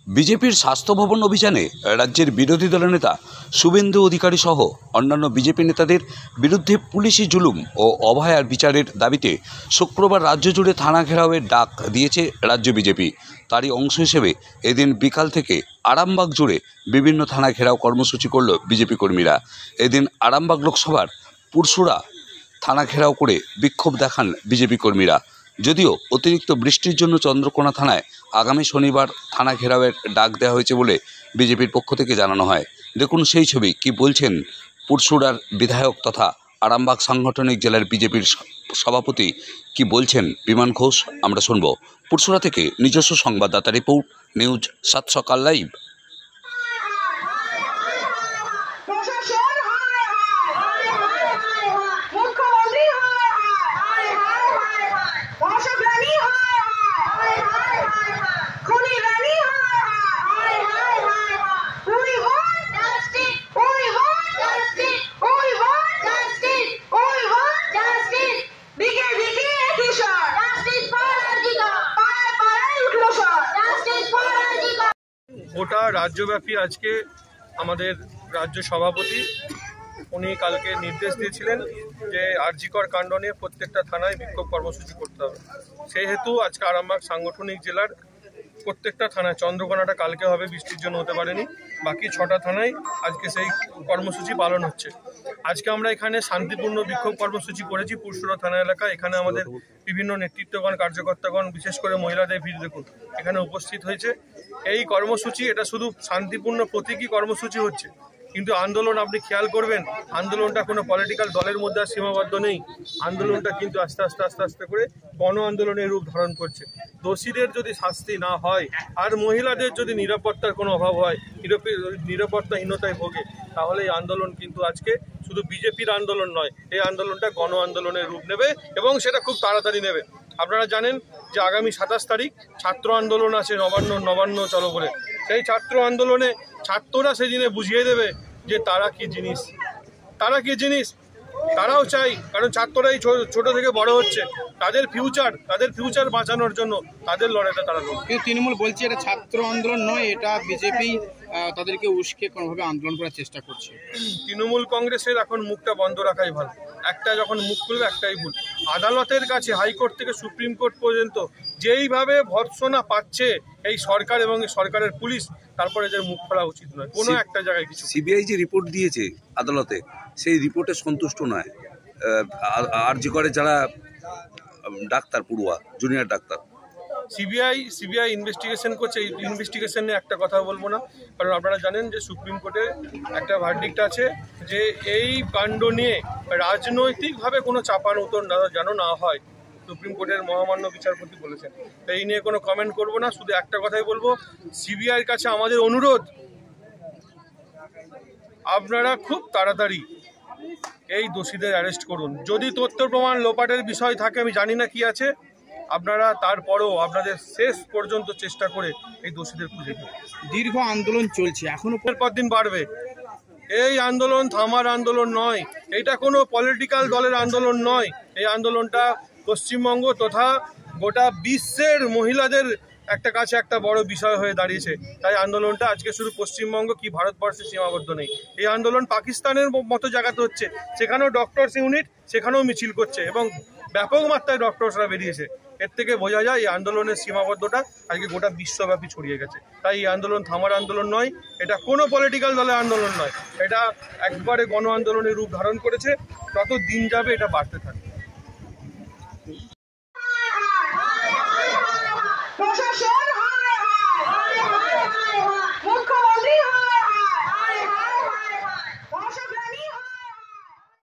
বিজেপির স্বাস্থ্য ভবন অভিযানে রাজ্যের বিরোধী দলের নেতা শুভেন্দু অধিকারী সহ অন্যান্য বিজেপি নেতাদের বিরুদ্ধে পুলিশি জুলুম ও অবহেলার বিচারের দাবিতে শুক্রবার রাজ্য জুড়ে থানা ঘেরাওয়ের ডাক দিয়েছে রাজ্য বিজেপি। তারই অংশ হিসেবে এদিন বিকাল থেকে আরামবাগ জুড়ে বিভিন্ন থানা ঘেরাও কর্মসূচি করল বিজেপি কর্মীরা। এদিন আরামবাগ লোকসভার পুরসুরা থানা ঘেরাও করে বিক্ষোভ দেখান বিজেপি কর্মীরা। যদিও অতিরিক্ত বৃষ্টির জন্য চন্দ্রকোনা থানায় আগামী শনিবার থানা ঘেরাওয়ের ডাক দেওয়া হয়েছে বলে বিজেপির পক্ষ থেকে জানানো হয়। দেখুন সেই ছবি, কি বলছেন পুরসুরার বিধায়ক তথা আরামবাগ সাংগঠনিক জেলার বিজেপির সভাপতি, কি বলছেন বিমান ঘোষ, আমরা শুনব। পুরসুরা থেকে নিজস্ব সংবাদদাতা রিপোর্ট, নিউজ 7 সকাল লাইভ। গোটা রাজ্যব্যাপী আজকে আমাদের রাজ্য সভাপতি উনি কালকে নির্দেশ দিয়েছিলেন যে আরজিকর কাণ্ড নিয়ে প্রত্যেকটা থানায় বিক্ষোভ কর্মসূচি করতে হবে। সেই হেতু আজকে আরামবাগ সাংগঠনিক জেলার প্রত্যেকটা থানায়, চন্দ্রকোনাটা কালকে হবে, বৃষ্টির জন্য হতে পারেনি, বাকি 6টা থানায় আজকে সেই কর্মসূচি পালন হচ্ছে। আজকে আমরা এখানে শান্তিপূর্ণ বিক্ষোভ কর্মসূচি করেছি পুরসুরা থানা এলাকা। এখানে আমাদের বিভিন্ন নেতৃত্বগণ, কার্যকর্তাগণ, বিশেষ করে মহিলাদের ভিড় দেখুন এখানে উপস্থিত হয়েছে। এই কর্মসূচি এটা শুধু শান্তিপূর্ণ প্রতীকী কর্মসূচি হচ্ছে, কিন্তু আন্দোলন আপনি খেয়াল করবেন, আন্দোলনটা কোনো পলিটিক্যাল দলের মধ্যে সীমাবদ্ধ নেই। আন্দোলনটা কিন্তু আস্তে আস্তে করে গণ আন্দোলনের রূপ ধারণ করছে। দোষীদের যদি শাস্তি না হয় আর মহিলাদের যদি নিরাপত্তার কোনো অভাব হয়, নিরাপত্তাহীনতায় ভোগে, তাহলে এই আন্দোলন কিন্তু আজকে শুধু বিজেপির আন্দোলন নয়, এই আন্দোলনটা গণ আন্দোলনের রূপ নেবে এবং সেটা খুব তাড়াতাড়ি নেবে। আপনারা জানেন যে আগামী 27 তারিখ ছাত্র আন্দোলন আছে নবান্ন চলো বলে। সেই ছাত্র আন্দোলনে ছাত্ররা সেদিনে বুঝিয়ে দেবে যে তারা কি জিনিস। তারাও চাই, কারণ ছাত্ররাই ছোট থেকে বড় হচ্ছে, তাদের ফিউচার বাঁচানোর জন্য তাদের লড়াইটা তারা লড়বে। কিন্তু তৃণমূল বলছে এটা ছাত্র আন্দোলন নয়, এটা বিজেপি তাদেরকে উস্কে কোনোভাবে আন্দোলন করার চেষ্টা করছে। তৃণমূল কংগ্রেসের এখন মুখটা বন্ধ রাখাই ভালো। একটা যখন মুখ খুলবে একটাই ভুল। আদালতের কাছে, হাইকোর্ট থেকে সুপ্রিম কোর্ট পর্যন্ত যেইভাবে ভর্ৎসনা পাচ্ছে এই সরকার এবং এই সরকারের পুলিশ, তারপরে এদের মুখ খোলা উচিত নয় কোনো একটা জায়গায়। কিছু সিবিআই যে রিপোর্ট দিয়েছে আদালতে, সেই রিপোর্টে সন্তুষ্ট নয় আরজিকরের যারা ডাক্তার, পড়ুয়া, জুনিয়র ডাক্তার। সিবিআই ইনভেস্টিগেশন করছে। এই ইনভেস্টিগেশন নিয়ে একটা কথা বলবো না, কারণ আপনারা জানেন যে সুপ্রিম কোর্টে একটা ভার্ডিক্ট আছে যে এই কাণ্ড নিয়ে রাজনৈতিকভাবে কোনো চাপান উত্তর যেন না হয়। সুপ্রিম কোর্টের মহামান্য বিচারপতি বলেছেন। এই নিয়ে কোনো কমেন্ট করবো না, শুধু একটা কথাই বলবো, সিবিআইয়ের কাছে আমাদের অনুরোধ, আপনারা খুব তাড়াতাড়ি এই দোষীদের অ্যারেস্ট করুন। যদি তথ্য প্রমাণ লোপাটের বিষয় থাকে, আমি জানি না কি আছে, আপনারা তারপরেও আপনাদের শেষ পর্যন্ত চেষ্টা করে এই দোষীদের খুঁজে দিন। দীর্ঘ আন্দোলন চলছে, এখনো পর দিন বাড়বে। এই আন্দোলন থামার আন্দোলন নয়, এটা কোনো পলিটিক্যাল দলের আন্দোলন নয়। এই আন্দোলনটা পশ্চিমবঙ্গ তথা গোটা বিশ্বের মহিলাদের কাছে একটা বড় বিষয় হয়ে দাঁড়িয়েছে। তাই আন্দোলনটা আজকে শুধু পশ্চিমবঙ্গ কি ভারতবর্ষে সীমাবদ্ধ নেই। এই আন্দোলন পাকিস্তানের মতো জায়গাতে হচ্ছে, সেখানেও ডক্টরস ইউনিট সেখানেও মিছিল করছে এবং ব্যাপক মাত্রায় ডক্টরসরা বেরিয়েছে। এর থেকে বোঝা যায় এই আন্দোলনের সীমাবদ্ধতা আজকে গোটা বিশ্বব্যাপী ছড়িয়ে গেছে। তাই এই আন্দোলন থামার আন্দোলন নয়, এটা কোনো পলিটিক্যাল দলের আন্দোলন নয়, এটা একবারে গণ আন্দোলনের রূপ ধারণ করেছে। যত দিন যাবে এটা বাড়তে থাকবে।